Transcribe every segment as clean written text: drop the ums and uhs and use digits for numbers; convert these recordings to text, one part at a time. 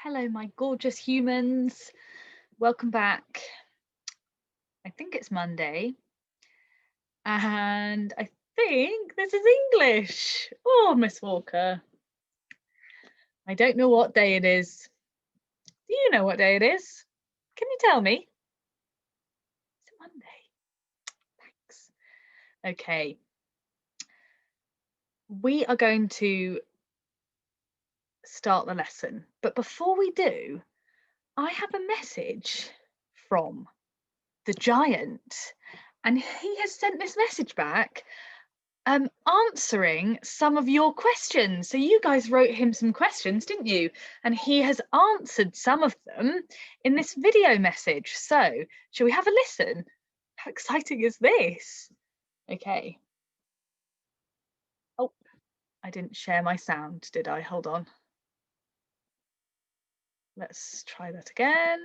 Hello, my gorgeous humans. Welcome back. I think it's Monday, and I think this is English. Oh, Miss Walker. I don't know what day it is. Do you know what day it is? Can you tell me? Is it Monday? Thanks. Okay. We are going to start the lesson, but before we do, I have a message from the giant, and he has sent this message back answering some of your questions. So you guys wrote him some questions, didn't you? And he has answered some of them in this video message. So shall we have a listen? How exciting is this? Okay. Oh, I didn't share my sound, did I? Hold on. Let's try that again.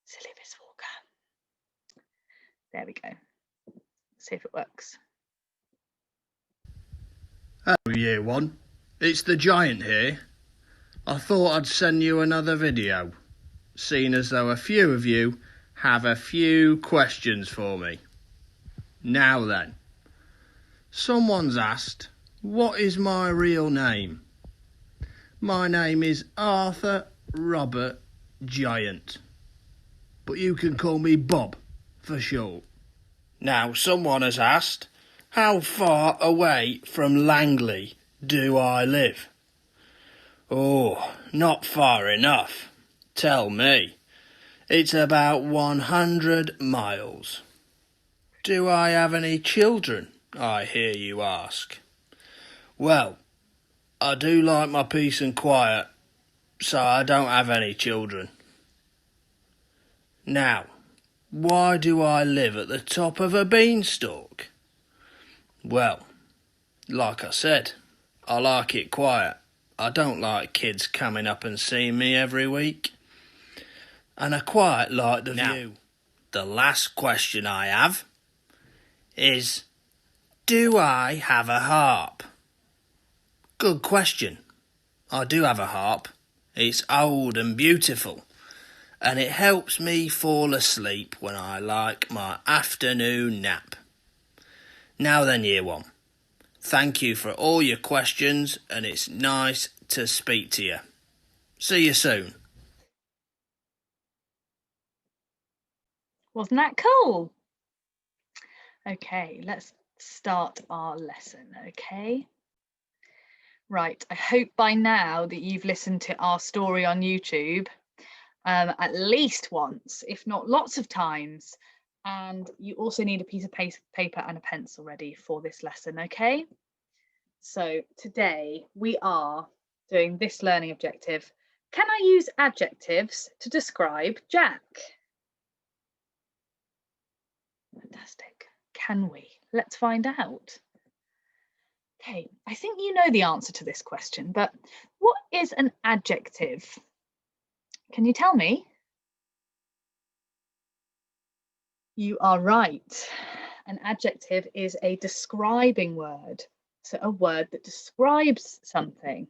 Silly Miss Walker. There we go. See if it works. Hello, Year 1. It's the Giant here. I thought I'd send you another video, seeing as though a few of you have a few questions for me. Now then, someone's asked, what is my real name? My name is Arthur Robert Giant, but you can call me Bob for short. Now, someone has asked, how far away from Langley do I live? Oh, not far enough. Tell me. It's about 100 miles. Do I have any children, I hear you ask? Well, I do like my peace and quiet, so I don't have any children. Now, why do I live at the top of a beanstalk? Well, like I said, I like it quiet. I don't like kids coming up and seeing me every week. And I quite like the view. The last question I have is, do I have a harp? Good question. I do have a harp. It's old and beautiful, and it helps me fall asleep when I like my afternoon nap. Now then, Year 1, thank you for all your questions, and it's nice to speak to you. See you soon. Wasn't that cool? Okay, let's start our lesson, okay? Right, I hope by now that you've listened to our story on YouTube at least once, if not lots of times. And you also need a piece of paper and a pencil ready for this lesson, okay? So today we are doing this learning objective. Can I use adjectives to describe Jack? Fantastic. Can we? Let's find out. Okay, I think you know the answer to this question, but what is an adjective? Can you tell me? You are right. An adjective is a describing word, so a word that describes something.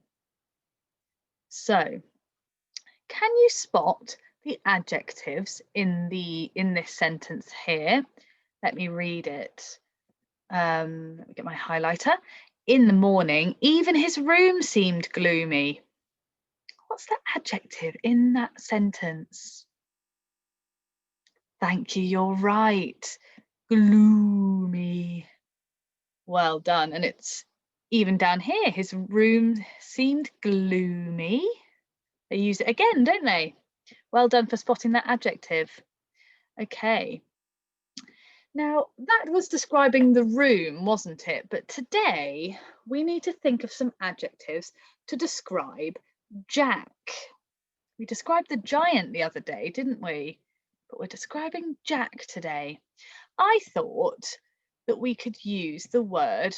So, can you spot the adjectives in this sentence here? Let me read it. Let me get my highlighter. In the morning, even his room seemed gloomy. What's the adjective in that sentence? Thank you, you're right. Gloomy. Well done. And it's even down here. His room seemed gloomy. They use it again, don't they? Well done for spotting that adjective. Okay. Now, that was describing the room, wasn't it? But today, we need to think of some adjectives to describe Jack. We described the giant the other day, didn't we? But we're describing Jack today. I thought that we could use the word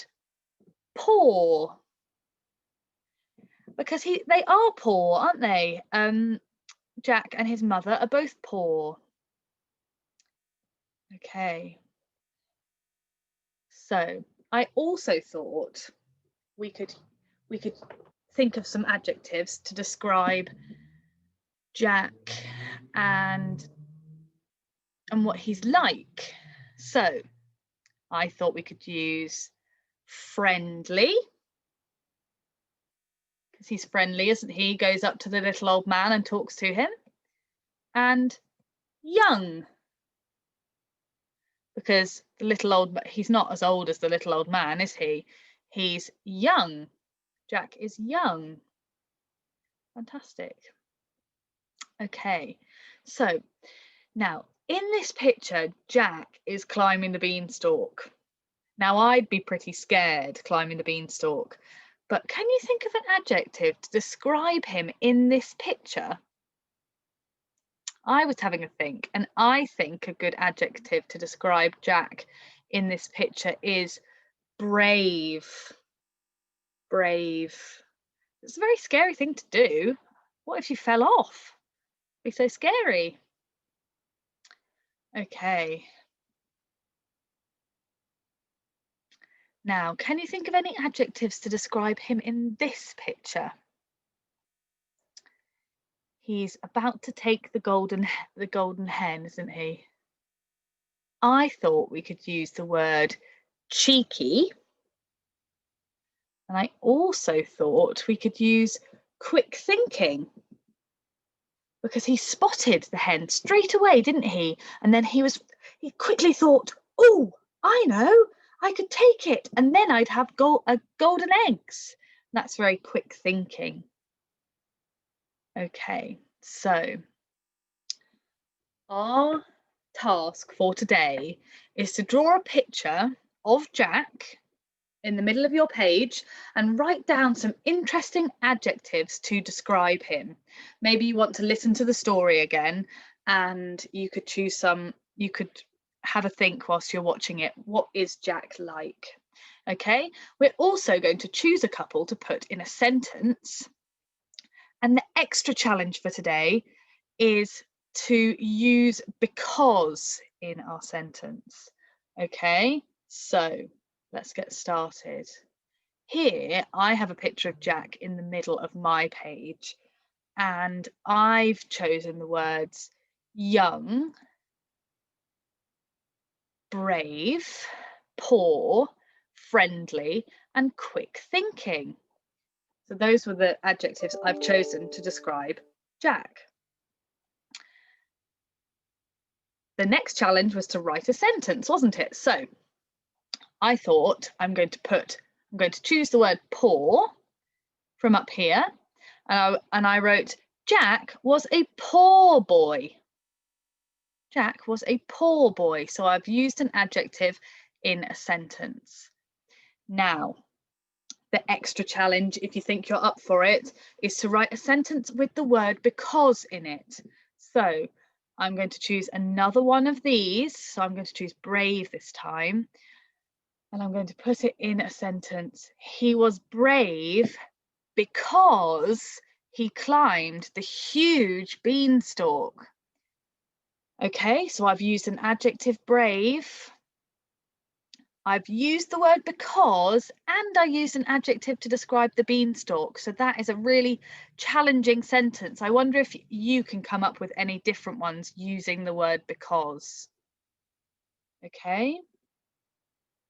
poor, because they are poor, aren't they? Jack and his mother are both poor. Okay. So I also thought we could think of some adjectives to describe Jack and what he's like. So I thought we could use friendly, because he's friendly, isn't he? Goes up to the little old man and talks to him. And young, because the little old, he's not as old as the little old man, is he? He's young. Jack is young. Fantastic. Okay, so now in this picture, Jack is climbing the beanstalk. Now I'd be pretty scared climbing the beanstalk, but can you think of an adjective to describe him in this picture? I was having a think, and I think a good adjective to describe Jack in this picture is brave. Brave. It's a very scary thing to do. What if you fell off? It'd be so scary. Okay. Now, can you think of any adjectives to describe him in this picture? He's about to take the golden hen, isn't he? I thought we could use the word cheeky. And I also thought we could use quick thinking, because he spotted the hen straight away, didn't he? And then he quickly thought, oh, I know, I could take it and then I'd have golden eggs. That's very quick thinking. Okay, so our task for today is to draw a picture of Jack in the middle of your page and write down some interesting adjectives to describe him. Maybe you want to listen to the story again and you could choose some, you could have a think whilst you're watching it. What is Jack like? Okay, we're also going to choose a couple to put in a sentence. And the extra challenge for today is to use because in our sentence. Okay, so let's get started. Here I have a picture of Jack in the middle of my page, and I've chosen the words young, brave, poor, friendly, and quick thinking. So those were the adjectives I've chosen to describe Jack. The next challenge was to write a sentence, wasn't it? So I thought I'm going to choose the word poor from up here, and I wrote, Jack was a poor boy. Jack was a poor boy. So I've used an adjective in a sentence. Now, the extra challenge, if you think you're up for it, is to write a sentence with the word because in it. So I'm going to choose another one of these. So I'm going to choose brave this time. And I'm going to put it in a sentence. He was brave because he climbed the huge beanstalk. Okay, so I've used an adjective brave. I've used the word because, and I used an adjective to describe the beanstalk. So that is a really challenging sentence. I wonder if you can come up with any different ones using the word because. Okay.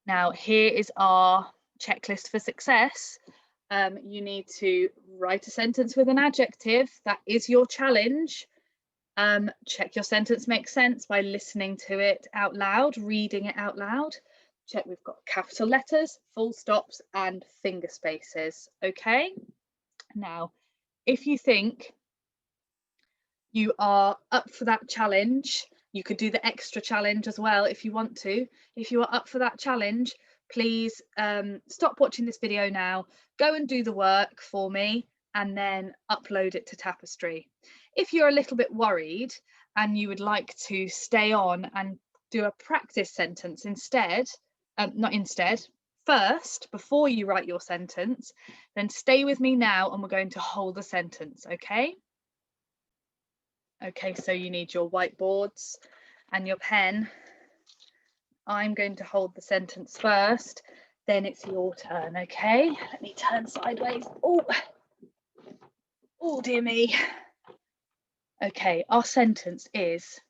Now here is our checklist for success. You need to write a sentence with an adjective. That is your challenge. Check your sentence makes sense by listening to it out loud, reading it out loud. Check we've got capital letters, full stops, and finger spaces. Okay. Now, if you think you are up for that challenge, you could do the extra challenge as well if you want to. If you are up for that challenge, please stop watching this video now, go and do the work for me, and then upload it to Tapestry. If you're a little bit worried and you would like to stay on and do a practice sentence instead, first, before you write your sentence, then stay with me now and we're going to hold a sentence, okay? Okay, so you need your whiteboards and your pen. I'm going to hold the sentence first, then it's your turn, okay? Let me turn sideways. Oh, Oh dear me. Okay, our sentence is,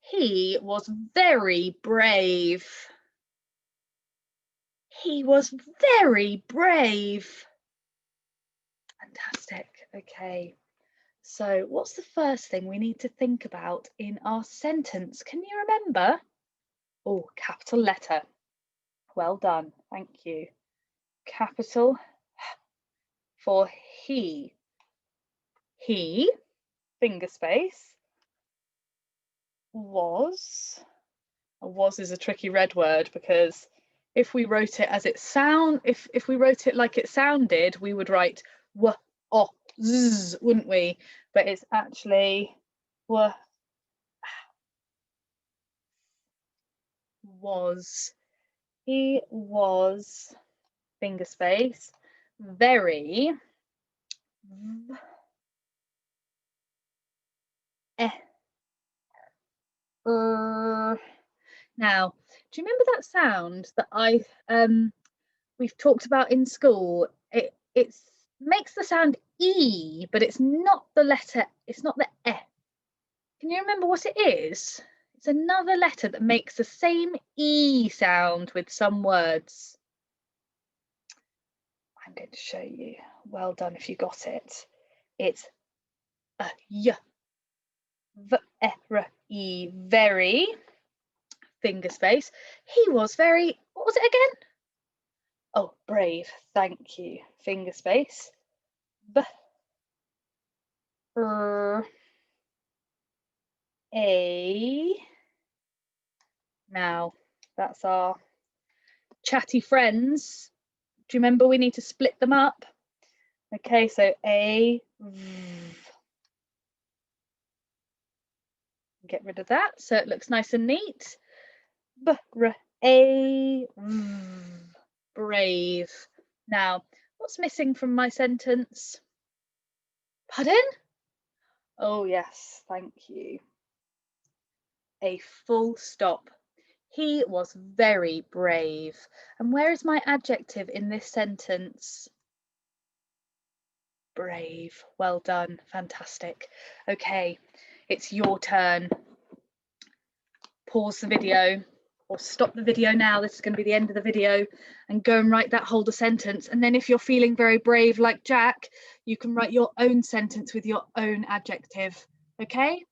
he was very brave. He was very brave. Fantastic. Okay. So what's the first thing we need to think about in our sentence? Can you remember? Oh, capital letter. Well done. Thank you. Capital for he. He, finger space, was. Was is a tricky red word because if we wrote it as it if we wrote it like it sounded, we would write w o z, wouldn't we? But it's actually w was. He was, finger space, very eh, now, do you remember that sound that we've talked about in school? It makes the sound E, but it's not the letter, it's not the E. Can you remember what it is? It's another letter that makes the same E sound with some words. I'm going to show you. Well done if you got it. It's a Y. V-E-R-Y, very, finger space. He was very, what was it again? Oh, brave, thank you, finger space. B R A. Now, that's our chatty friends. Do you remember we need to split them up? Okay, so A, V. Get rid of that so it looks nice and neat. B R A V. Brave. Now, what's missing from my sentence? Pardon? Oh, yes, thank you. A full stop. He was very brave. And where is my adjective in this sentence? Brave. Well done. Fantastic. Okay, it's your turn. Pause the video or stop the video now. This is going to be the end of the video, and go and write that holder sentence. And then if you're feeling very brave like Jack, you can write your own sentence with your own adjective. Okay?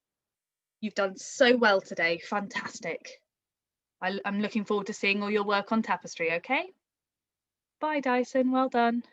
You've done so well today. Fantastic. I'm looking forward to seeing all your work on tapestry. Okay? Bye, Dyson. Well done.